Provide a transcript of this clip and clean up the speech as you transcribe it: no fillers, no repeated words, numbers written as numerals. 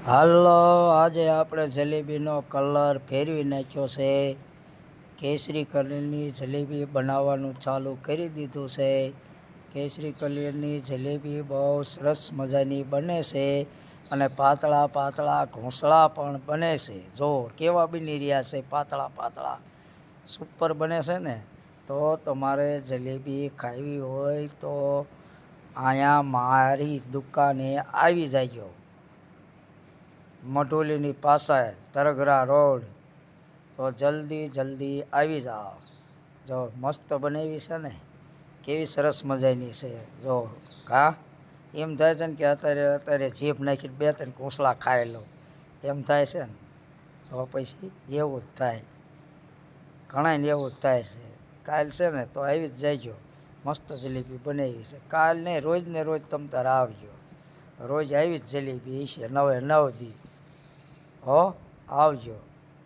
હાલો, આજે આપણે જલેબીનો કલર ફેરવી નાખ્યો છે. કેસરી કલરની જલેબી બનાવવાનું ચાલુ કરી દીધું છે. કેસરી કલરની જલેબી બહુ સરસ મજાની બને છે અને પાતળા પાતળા ઘોંસળા પણ બને છે. જો કેવા બની રહ્યા છે, પાતળા પાતળા સુપર બને છે ને. તો તમારે જલેબી ખાવી હોય તો અહીંયા મારી દુકાને આવી જાજો. મઢોલીની પાછળ તરગરા રોડ. તો જલ્દી આવી જાઓ. જો મસ્ત બનાવી છે ને, કેવી સરસ મજાની છે. જો હા, એમ થાય છે ને કે અત્યારે જીભ નાખીને 2-3 ઘોંસળા ખાઈ લો એમ થાય છે ને. તો પછી એવું જ થાય, ઘણાને એવું જ થાય છે. કાલ છે ને તો આવી જ જાયજો. મસ્ત જલેબી બનાવી છે. કાલ નહીં, રોજ ને રોજ તમ તાર આવજો. રોજ આવી જ જલેબી છે 9 દી. હો આવજો.